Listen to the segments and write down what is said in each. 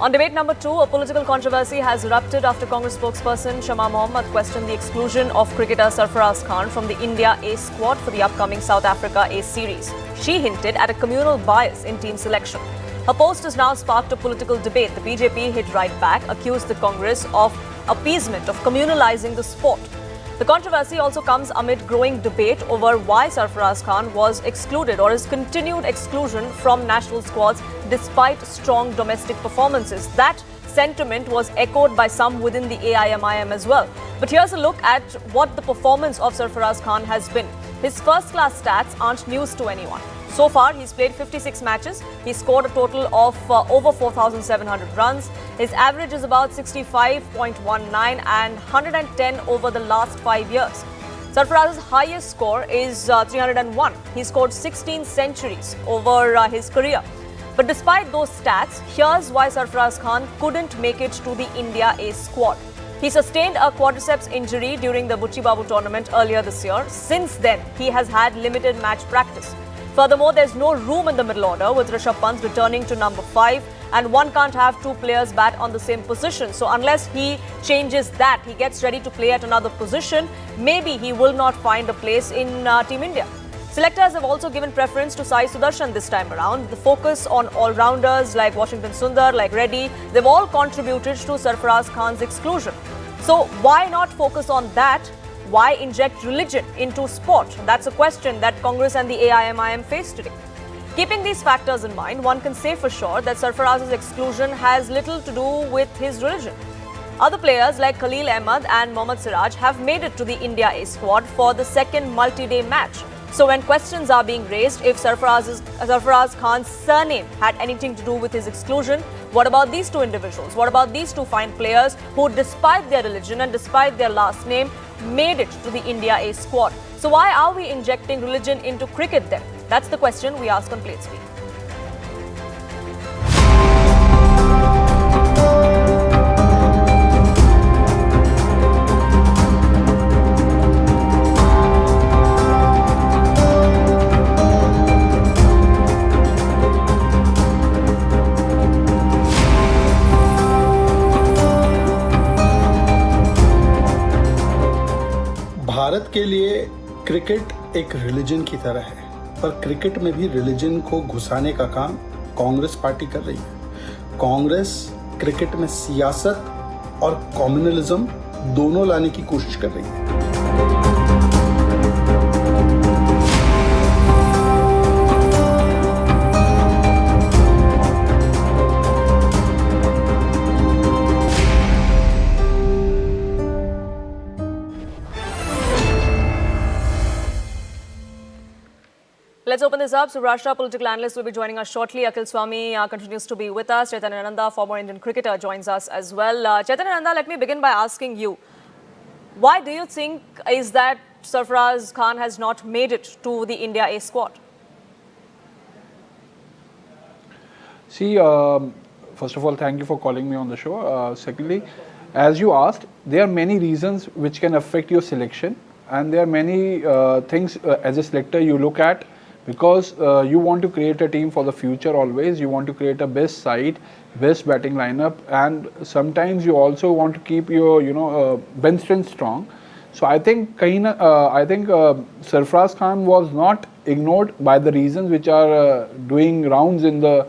On debate number 2, a political controversy has erupted after Congress spokesperson Shama Mohamed questioned the exclusion of cricketer Sarfaraz Khan from the India A squad for the upcoming South Africa A series. She hinted at a communal bias in team selection. Her post has now sparked a political debate. The BJP hit right back, accused the Congress of appeasement, of communalizing the sport. The controversy also comes amid growing debate over why Sarfaraz Khan was excluded or his continued exclusion from national squads despite strong domestic performances. That sentiment was echoed by some within the AIMIM as well. But here's a look at what the performance of Sarfaraz Khan has been. His first-class stats aren't news to anyone. So far, he's played 56 matches. He scored a total of over 4,700 runs. His average is about 65.19 and 110 over the last 5 years. Sarfaraz's highest score is 301. He scored 16 centuries over his career. But despite those stats, here's why Sarfaraz Khan couldn't make it to the India A squad. He sustained a quadriceps injury during the Buchi Babu tournament earlier this year. Since then, he has had limited match practice. Furthermore, there's no room in the middle order with Rishabh Pant returning to number 5, and one can't have two players bat on the same position. So unless he changes that, he gets ready to play at another position, maybe he will not find a place in Team India. Selectors have also given preference to Sai Sudarshan this time around. The focus on all-rounders like Washington Sundar, like Reddy, they've all contributed to Sarfaraz Khan's exclusion. So why not focus on that? Why inject religion into sport? That's a question that Congress and the AIMIM face today. Keeping these factors in mind, one can say for sure that Sarfaraz's exclusion has little to do with his religion. Other players like Khalil Ahmed and Mohammad Siraj have made it to the India A squad for the second multi-day match. So when questions are being raised if Sarfaraz Khan's surname had anything to do with his exclusion, what about these two individuals? What about these two fine players who, despite their religion and despite their last name, made it to the India A squad? So why are we injecting religion into cricket then? That's the question we ask on Plate Speed. Bharat के लिए cricket एक religion की तरह है, पर cricket में भी religion को घुसाने का काम कांग्रेस पार्टी कर रही है। कांग्रेस क्रिकेट में सियासत और कम्युनलिज्म दोनों लाने की कोशिश कर रही है। Let's open this up. So Rashtra political analyst will be joining us shortly. Akhil Swami continues to be with us. Chaitanya Nanda, former Indian cricketer, joins us as well. Chaitanya Nanda, let me begin by asking you, why do you think is that Sarfaraz Khan has not made it to the India A squad? See, first of all, thank you for calling me on the show. Secondly, as you asked, there are many reasons which can affect your selection, and there are many things as a selector you look at. Because you want to create a team for the future always, you want to create a best side, best batting lineup, and sometimes you also want to keep your bench strength strong. So I think Sarfaraz Khan was not ignored by the reasons which are doing rounds in the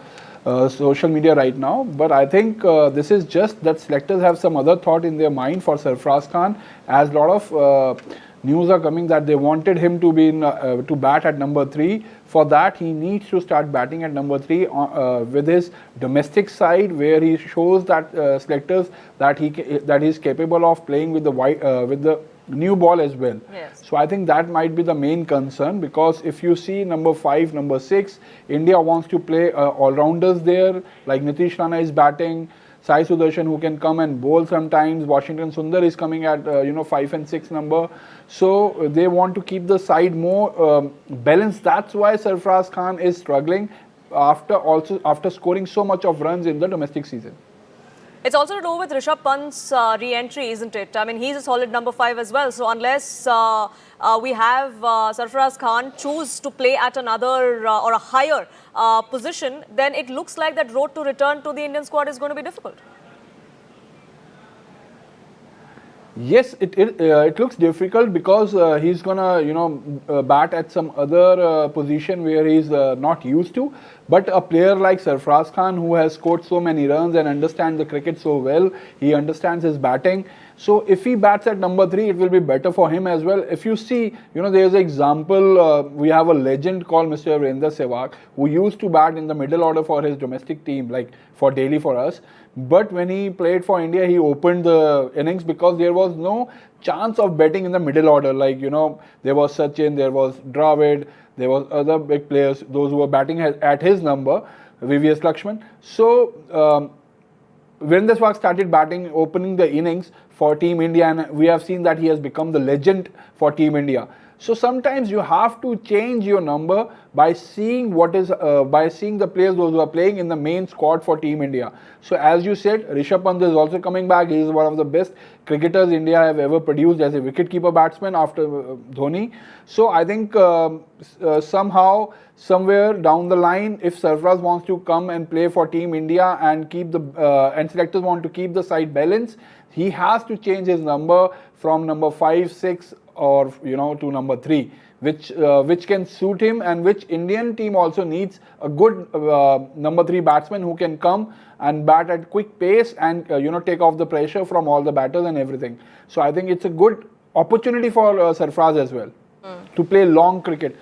social media right now. But I think this is just that selectors have some other thought in their mind for Sarfaraz Khan, as a lot of news are coming that they wanted him to be to bat at number 3. For that, he needs to start batting at number 3 with his domestic side, where he shows that selectors that he is capable of playing with the new ball as well. Yes. So I think that might be the main concern, because if you see number 5, number 6, India wants to play all-rounders there, like Nitish Rana is batting, Sai Sudarshan who can come and bowl sometimes, Washington Sundar is coming at 5 and 6 number. So they want to keep the side more balanced. That's why Sarfaraz Khan is struggling after scoring so much of runs in the domestic season. It's also to do with Rishabh Pant's re-entry, isn't it? I mean, he's a solid number 5 as well. So unless we have Sarfaraz Khan choose to play at another or a higher position, then it looks like that road to return to the Indian squad is going to be difficult. Yes, it looks difficult because he's gonna bat at some other position where he's not used to. But a player like Sarfaraz Khan, who has scored so many runs and understands the cricket so well, he understands his batting. So if he bats at number 3, it will be better for him as well. If you see, there's an example. We have a legend called Mr. Virender Sehwag, who used to bat in the middle order for his domestic team, like for Delhi for us. But when he played for India, he opened the innings because there was no chance of batting in the middle order. Like, there was Sachin, there was Dravid, there was other big players, those who were batting at his number, VVS Lakshman. So, Virender Sehwag started batting, opening the innings for Team India, and we have seen that he has become the legend for Team India. So sometimes you have to change your number by seeing the players those who are playing in the main squad for Team India. So as you said, Rishabh Pant is also coming back. He is one of the best cricketers India have ever produced as a wicketkeeper batsman after Dhoni. So I think somehow, somewhere down the line, if Sarfaraz wants to come and play for Team India and and selectors want to keep the side balance, he has to change his number from number 5, 6 or to number 3, which can suit him, and which Indian team also needs a good number 3 batsman who can come and bat at quick pace and take off the pressure from all the batters and everything. So I think it's a good opportunity for Sarfaraz as well to play long cricket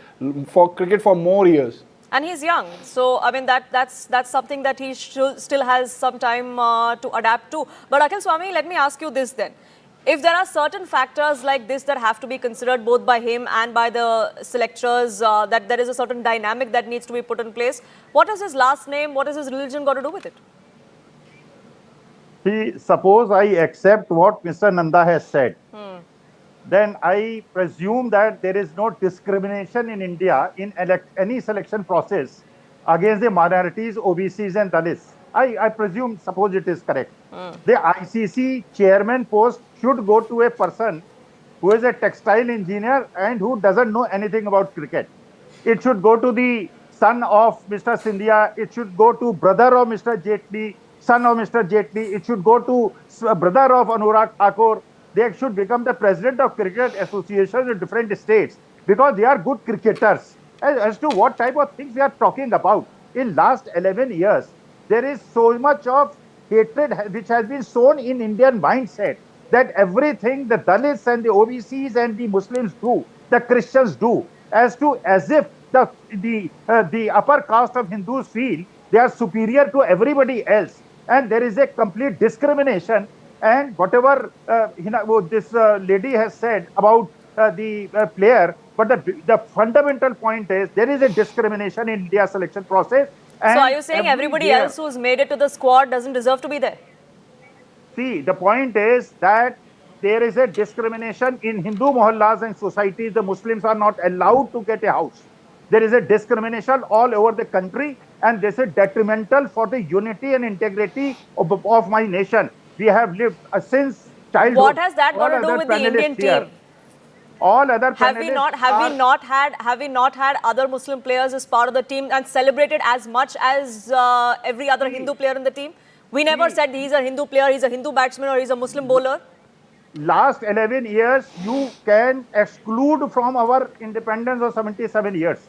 for more years. And he's young, so I mean that's something that he still has some time to adapt to. But Akhil Swami, let me ask you this then. If there are certain factors like this that have to be considered both by him and by the selectors, that there is a certain dynamic that needs to be put in place, what is his last name, what is his religion got to do with it? Suppose I accept what Mr. Nanda has said, then I presume that there is no discrimination in India in any selection process against the minorities, OBCs and Dalits. I presume, suppose it is correct. The ICC chairman post should go to a person who is a textile engineer and who doesn't know anything about cricket. It should go to the son of Mr. Scindia. It should go to brother of Mr. Jaitley, son of Mr. Jaitley. It should go to brother of Anurag Thakur. They should become the president of cricket associations in different states because they are good cricketers. As to what type of things we are talking about, in last 11 years, there is so much of hatred which has been sown in Indian mindset that everything the Dalits and the OBCs and the Muslims do, the Christians do, as if the upper caste of Hindus feel they are superior to everybody else, and there is a complete discrimination. And whatever this lady has said about the player, but the fundamental point is there is a discrimination in India selection process. So are you saying everybody else who's made it to the squad doesn't deserve to be there? See, the point is that there is a discrimination in Hindu mohallas and societies. The Muslims are not allowed to get a house. There is a discrimination all over the country, and this is detrimental for the unity and integrity of my nation. We have lived since childhood. What has that got to do with the Indian team? All other have we not had other Muslim players as part of the team and celebrated as much as every other Hindu player in the team? We never said he's a Hindu player, he's a Hindu batsman, or he's a Muslim bowler. Last 11 years, you can exclude from our independence of 77 years.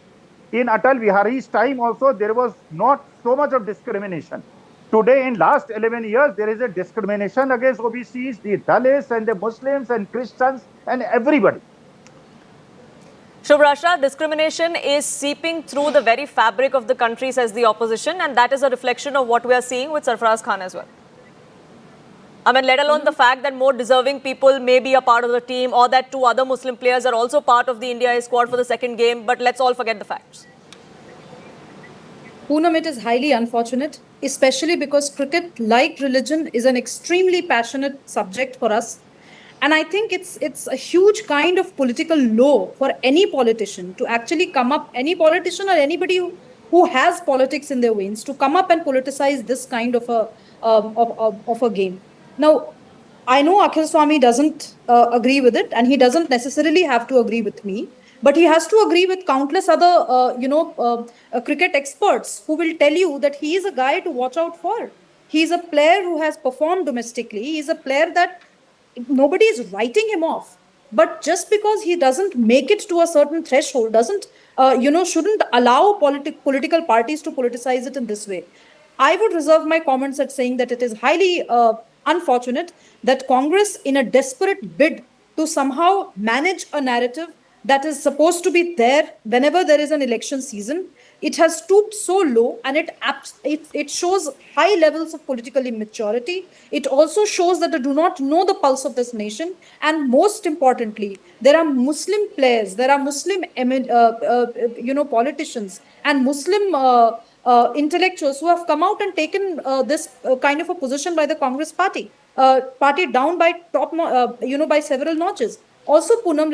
In Atal Bihari's time also, there was not so much of discrimination. Today, in last 11 years, there is a discrimination against OBCs, the Dalits and the Muslims and Christians and everybody. Shubhrashra, discrimination is seeping through the very fabric of the country, says the opposition, and that is a reflection of what we are seeing with Sarfaraz Khan as well. I mean, let alone the fact that more deserving people may be a part of the team, or that 2 other Muslim players are also part of the India squad for the second game, but let's all forget the facts. Poonam, it is highly unfortunate, especially because cricket, like religion, is an extremely passionate subject for us. And I think it's a huge kind of political law for any politician to actually come up, any politician or anybody who has politics in their veins, to come up and politicize this kind of a of a game. Now, I know Akhil Swami doesn't agree with it, and he doesn't necessarily have to agree with me, but he has to agree with countless other, cricket experts who will tell you that he is a guy to watch out for. He is a player who has performed domestically. He is a player that nobody is writing him off. But just because he doesn't make it to a certain threshold doesn't, shouldn't allow political parties to politicize it in this way. I would reserve my comments at saying that it is highly unfortunate that Congress, in a desperate bid to somehow manage a narrative that is supposed to be there whenever there is an election season, it has stooped so low, and it shows high levels of political immaturity. It also shows that they do not know the pulse of this nation. And most importantly, there are Muslim players, there are Muslim politicians and Muslim intellectuals who have come out and taken this kind of a position by the Congress party down by by several notches. Also, Poonam,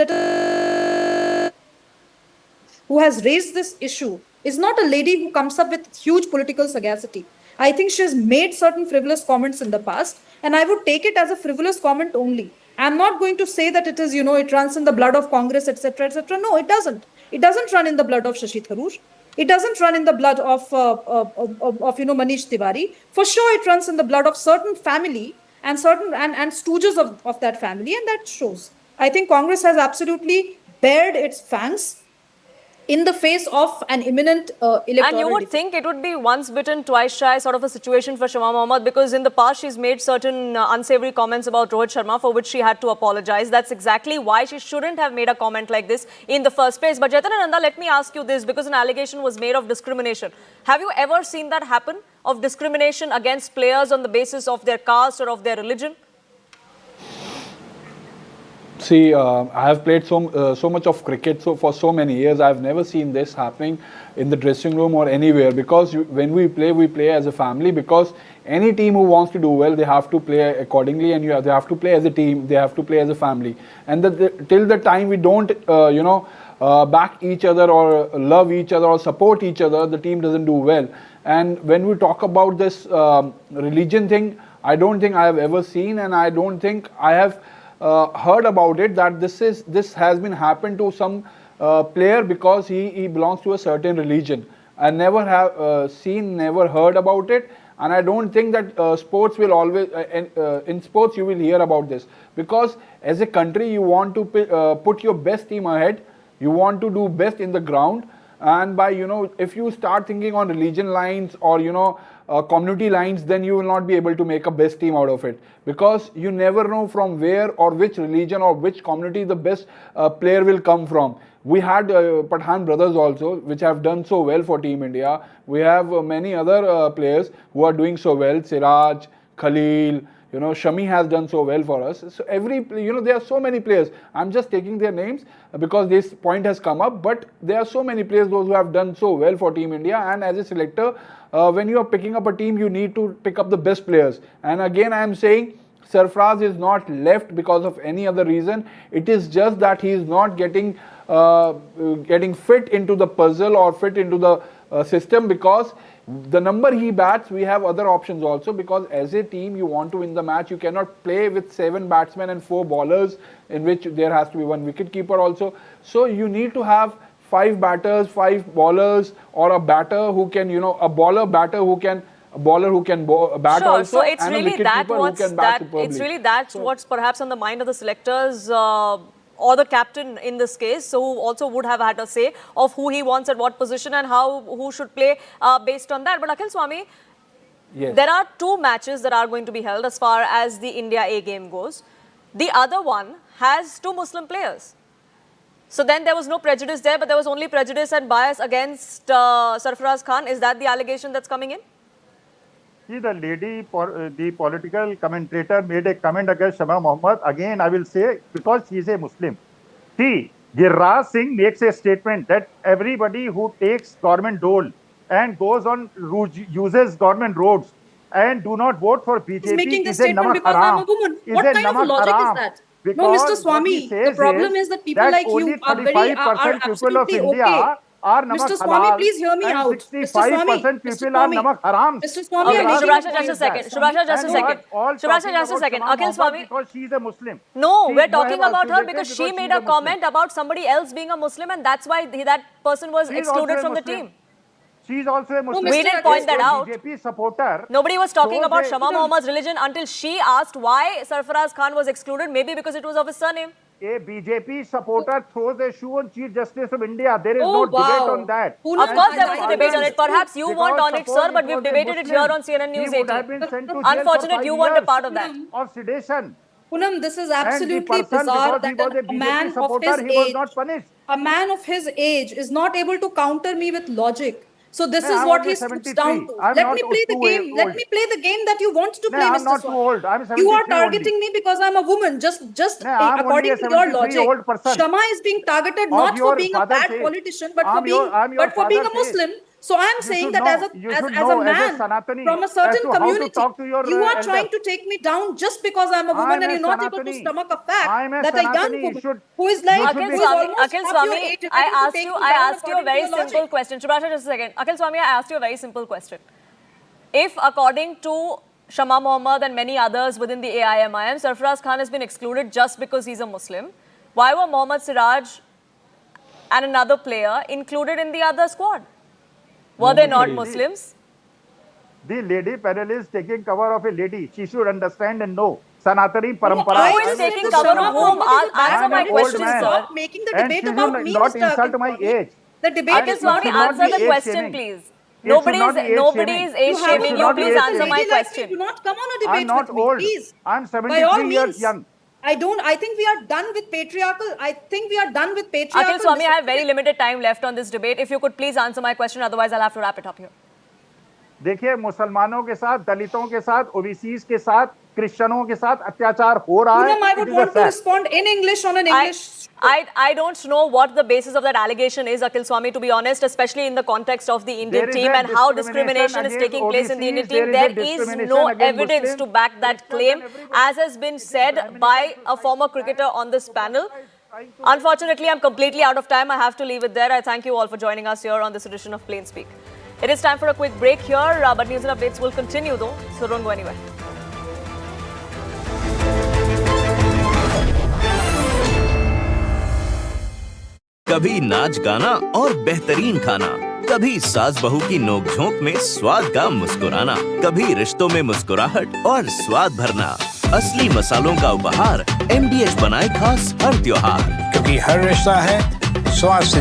who has raised this issue, is not a lady who comes up with huge political sagacity. I think she has made certain frivolous comments in the past, and I would take it as a frivolous comment only. I'm not going to say that it is, it runs in the blood of Congress, etc., etc. No, it doesn't. It doesn't run in the blood of Shashi Tharoor. It doesn't run in the blood of Manish Tiwari. For sure, it runs in the blood of certain family and certain and stooges of that family, and that shows. I think Congress has absolutely bared its fangs in the face of an imminent electoral. And you would think it would be once bitten, twice shy sort of a situation for Shama Mohamed, because in the past she's made certain unsavory comments about Rohit Sharma for which she had to apologize. That's exactly why she shouldn't have made a comment like this in the first place. But Jaitan and Nanda, let me ask you this, because an allegation was made of discrimination. Have you ever seen that happen, of discrimination against players on the basis of their caste or of their religion? See, I have played so much of cricket for so many years. I've never seen this happening in the dressing room or anywhere, because when we play as a family, because any team who wants to do well, they have to play accordingly, and they have to play as a team, they have to play as a family. And till the time we don't, back each other or love each other or support each other, the team doesn't do well. And when we talk about this religion thing, I don't think I have ever seen, and I don't think I have heard about it, that this has been happened to some player because he belongs to a certain religion. I never have seen, never heard about it, and I don't think that sports will always in sports you will hear about this, because as a country you want to put your best team ahead, you want to do best in the ground, and by if you start thinking on religion lines or community lines, then you will not be able to make a best team out of it, because you never know from where or which religion or which community the best player will come from. We had Pathan brothers also, which have done so well for Team India. We have many other players who are doing so well. Siraj, Khalil, Shami has done so well for us. So there are so many players. I'm just taking their names because this point has come up, but there are so many players, those who have done so well for Team India. And as a selector, when you are picking up a team, you need to pick up the best players. And again, I am saying Sarfaraz is not left because of any other reason. It is just that he is not getting fit into the puzzle or fit into the system, because the number he bats, we have other options also, because as a team you want to win the match. You cannot play with 7 batsmen and 4 bowlers, in which there has to be 1 wicket keeper also. So you need to have 5 batters, 5 bowlers, or a batter who can, a bowler bat sure. also, So it's and really a wicketkeeper who can bat superbly. It's really what's perhaps on the mind of the selectors or the captain in this case, so who also would have had a say of who he wants at what position and who should play based on that. But Akhil Swami, yes, there are 2 matches that are going to be held as far as the India A game goes. The other one has 2 Muslim players. So then there was no prejudice there, but there was only prejudice and bias against Sarfaraz Khan. Is that the allegation that's coming in? See, the lady, the political commentator made a comment against Shama Mohamed. Again, I will say, because he is a Muslim. See, Girraj Singh makes a statement that everybody who takes government dole and goes on, uses government roads and do not vote for BJP He's making the is a statement namak because haram. I'm a woman. Is What a kind of namak logic haram. is that? Because No, Mr. Swami, the problem is that people like you are only 35% people of absolutely India okay are namak Mr. Swami, halal please hear me and out. 65% people are namak haram. Mr. Swami, Okay, I'm making Shubhrasha, a just a point. second. Shubhrasha, just a And second. all Shubhrasha, talking just a about second. Shama Akhil Mohamed Swami. because she is a Muslim. No, She we're is talking well about her articulated because she is made a a Muslim. comment about somebody else being a Muslim, and that's why that person was She is excluded also a from the Muslim. team. She is also a Muslim. We didn't point that out. BJP supporter. Nobody was talking So about they- Shama Mohammed's religion until she asked why Sarfaraz Khan was excluded, maybe because it was of his surname. A BJP supporter throws a shoe on Chief Justice of India. There is Oh, no debate wow. on that. Poonam, Of course, there I- was a I- debate on it. Perhaps you Because weren't on it, suppose sir, but it we've was a debated it here Muslim, on CNN News he would have 18. been sent to jail Unfortunate, for you 5 weren't a years part of that. of sedition. Poonam, this is And the absolutely person, bizarre because he that was a a BJP man of supporter, his he was age, not punished. a man of his age is not able to counter me with logic. So this No, is I'm what only he stoops 73. down to. I'm Let not me play the too game. Let old. me play the game that you want to No, play, I'm Mr. not too Swami. old. I'm You 73 are targeting only. me because I'm a woman. Just No, I'm only according a to your 73-year-old logic. person. Shama is being targeted Of not for your being a father's bad age. politician, but I'm for being your a father's Muslim. So I am You saying should that know- you as should a know as a man Sanatani from a as certain to how to community, talk to your you are elder. trying to take me down just because I'm a woman I'm and a you're not able to Sanatani. stomach a fact I'm a that a young Sanatani. You woman should- who is you like should who be- is almost Akhil half your Swami, age is I able to asked take you me a down according to very your logic. simple question. Shubhrasha, just a second. Akhil Swami, I asked you a very simple question. If, according to Shama Mohamed and many others within the AIMIM, Sarfaraz Khan has been excluded just because he's a Muslim, why were Mohammad Siraj and another player included in the other squad? Were they not Muslims? The lady panel is taking cover of a lady. She should understand and know. Sanatani Parampara. I Who is just said taking that cover Shama of whom? Mohammed is a bad Answer my old question, man. sir. Stop making the And debate she about should me, not Mr. insult Akhil my Swami. age. The debate Akhil is not Swami, should not answer be the age question, shaming. please. It should not be age Nobody shaming. is age You have shaming a you. not be Please age answer shaming. my lady like me, question. do not come on a I'm debate not with me, old. please. I'm By all 73 years means. young. I think we are done with patriarchal. I think we are done with patriarchal. Akhil Swami, I have very limited time left on this debate. If you could please answer my question, otherwise I'll have to wrap it up here. देखिए मुसलमानों के साथ, दलितों के साथ, OBCs के साथ, क्रिश्चियनों के साथ अत्याचार हो रहा है. Poonam, I would It is a want to fact. respond in English on an English. I don't know what the basis of that allegation is, Akhil Swami, to be honest, especially in the context of the Indian There is team a and how discrimination is discrimination taking place in the Indian against team. OBCs, There there is a is discrimination no against evidence Muslims, to back that claim, everybody. as has been said by a former cricketer on this panel. Unfortunately, I'm completely out of time. I have to leave it there. I thank you all for joining us here on this edition of Plain Speak. It is time for a quick break here, but news and updates will continue though, so don't go anywhere. कभी नाच गाना और बेहतरीन खाना, कभी सास बहू की नोक-झोंक में स्वाद का मुस्कुराना, कभी रिश्तों में मुस्कुराहट और स्वाद भरना। असली मसालों का उपहार MDH बनाए खास हर त्योहार, क्योंकि हर रिश्ता है स्वाद से